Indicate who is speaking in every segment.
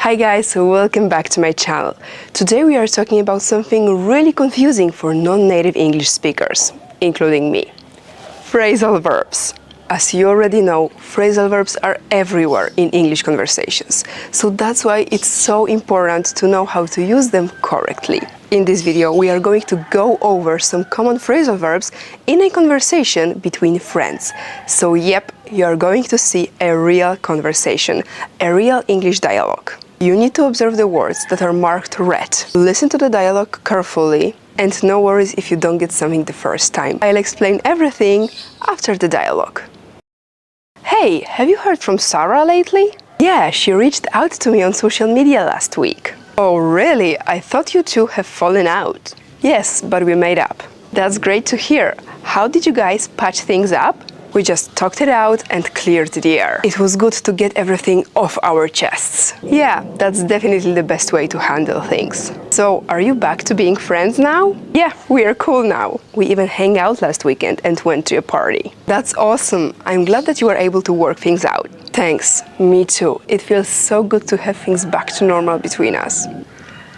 Speaker 1: Hi guys, welcome back to my channel. Today we are talking about something really confusing for non-native English speakers, including me. Phrasal verbs. As you already know, phrasal verbs are everywhere in English conversations, so that's why it's so important to know how to use them correctly. In this video, we are going to go over some common phrasal verbs in a conversation between friends. So yep, you are going to see a real conversation, a real English dialogue. You need to observe the words that are marked red. Listen to the dialogue carefully, and no worries if you don't get something the first time. I'll explain everything after the dialogue. Hey, have you heard from Sarah lately? Yeah, she reached out to me on social media last week. Oh really? I thought you two have fallen out. Yes, but we made up. That's great to hear. How did you guys patch things up? We just talked it out and cleared the air. It was good to get everything off our chests. Yeah, that's definitely the best way to handle things. So, are you back to being friends now? Yeah, we are cool now. We even hung out last weekend and went to a party. That's awesome. I'm glad that you were able to work things out. Thanks. Me too. It feels so good to have things back to normal between us.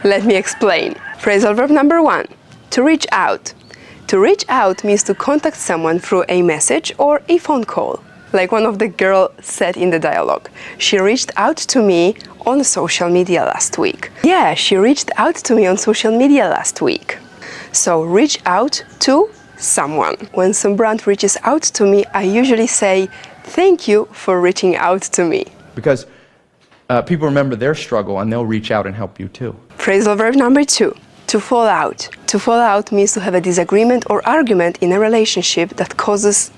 Speaker 1: Let me explain. Phrasal verb number 1. To reach out. To reach out means to contact someone through a message or a phone call. Like one of the girls said in the dialogue. She reached out to me on social media last week. Yeah, she reached out to me on social media last week. So reach out to someone. When some brand reaches out to me, I usually say, thank you for reaching out to me.
Speaker 2: Because people remember their struggle and they'll reach out and help you too.
Speaker 1: Phrasal verb number 2. To fall out. To fall out means to have a disagreement or argument in a relationship that causes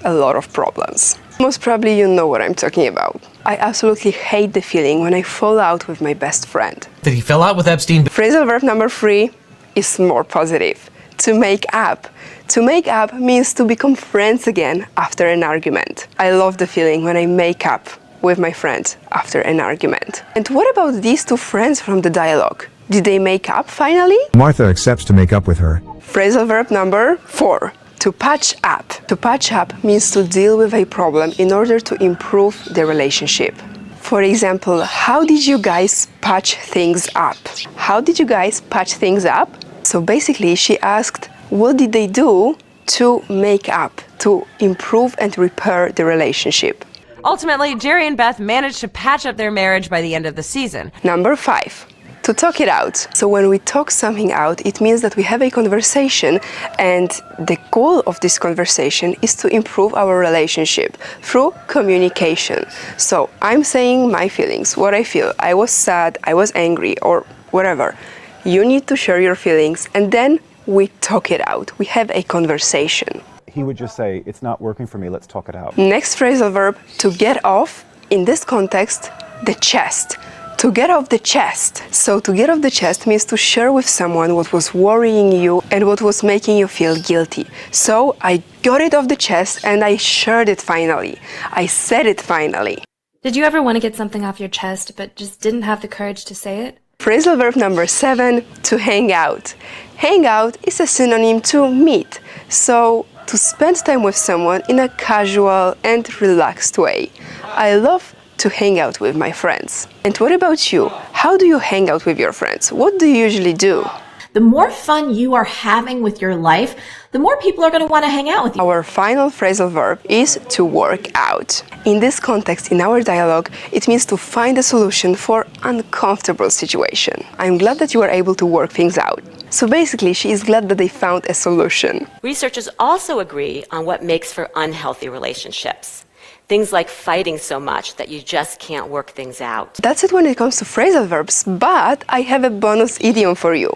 Speaker 1: a lot of problems. Most probably you know what I'm talking about. I absolutely hate the feeling when I fall out with my best friend.
Speaker 3: That he fell out with Epstein.
Speaker 1: Phrasal verb number 3 is more positive. To make up. To make up means to become friends again after an argument. I love the feeling when I make up with my friend after an argument. And what about these two friends from the dialogue? Did they make up finally?
Speaker 4: Martha accepts to make up with her.
Speaker 1: Phrasal verb number 4. To patch up. To patch up means to deal with a problem in order to improve the relationship. For example, how did you guys patch things up? How did you guys patch things up? So basically she asked, what did they do to make up, to improve and repair the relationship?
Speaker 5: Ultimately, Jerry and Beth managed to patch up their marriage by the end of the season.
Speaker 1: Number 5. To talk it out. So when we talk something out, it means that we have a conversation, and the goal of this conversation is to improve our relationship through communication. So I'm saying my feelings, what I feel. I was sad, I was angry, or whatever. You need to share your feelings, and then we talk it out. We have a conversation.
Speaker 6: He would just say, it's not working for me, let's talk it out.
Speaker 1: Next phrasal verb, to get off, in this context, the chest. To get off the chest. So to get off the chest means to share with someone what was worrying you and what was making you feel guilty. So I got it off the chest and I shared it finally. I said it finally.
Speaker 7: Did you ever want to get something off your chest but just didn't have the courage to say it?
Speaker 1: Phrasal verb number 7, to hang out. Hang out is a synonym to meet. So to spend time with someone in a casual and relaxed way. I love to hang out with my friends. And what about you? How do you hang out with your friends? What do you usually do?
Speaker 8: The more fun you are having with your life, the more people are going to want to hang out with you.
Speaker 1: Our final phrasal verb is to work out. In this context, in our dialogue, it means to find a solution for uncomfortable situation. I'm glad that you were able to work things out. So basically, she is glad that they found a solution.
Speaker 9: Researchers also agree on what makes for unhealthy relationships. Things like fighting so much that you just can't work things out.
Speaker 1: That's it when it comes to phrasal verbs, but I have a bonus idiom for you.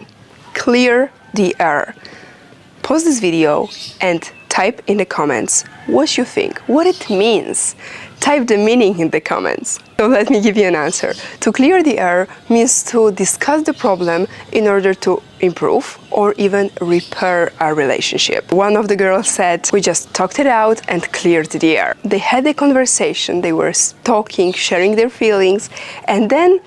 Speaker 1: Clear the air. Pause this video and type in the comments what you think, what it means. Type the meaning in the comments. So let me give you an answer. To clear the air means to discuss the problem in order to improve or even repair our relationship. One of the girls said, we just talked it out and cleared the air. They had a conversation, they were talking, sharing their feelings, and then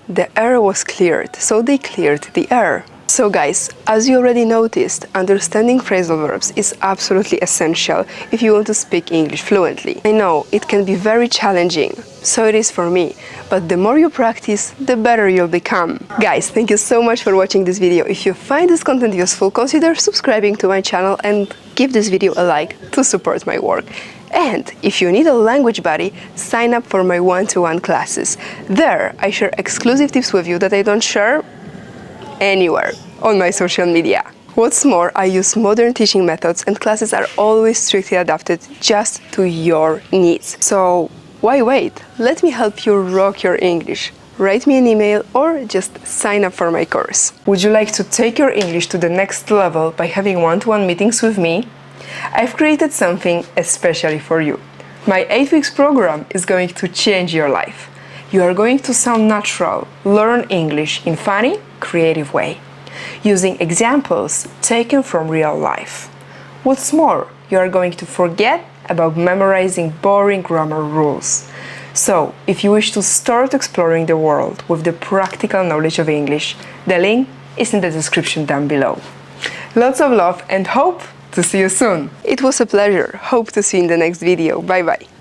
Speaker 1: the air was cleared, so they cleared the air. So guys, as you already noticed, understanding phrasal verbs is absolutely essential if you want to speak English fluently. I know it can be very challenging, so it is for me, but the more you practice, the better you'll become. Guys, thank you so much for watching this video. If you find this content useful, consider subscribing to my channel and give this video a like to support my work. And if you need a language buddy, sign up for my one-to-one classes. There, I share exclusive tips with you that I don't share anywhere on my social media. What's more, I use modern teaching methods and classes are always strictly adapted just to your needs. So why wait? Let me help you rock your English. Write me an email or just sign up for my course. Would you like to take your English to the next level by having one-to-one meetings with me? I've created something especially for you. My 8 weeks program is going to change your life. You are going to sound natural, learn English in funny, creative way, using examples taken from real life. What's more, you are going to forget about memorizing boring grammar rules. So, if you wish to start exploring the world with the practical knowledge of English, the link is in the description down below. Lots of love and hope to see you soon. It was a pleasure. Hope to see you in the next video. Bye bye.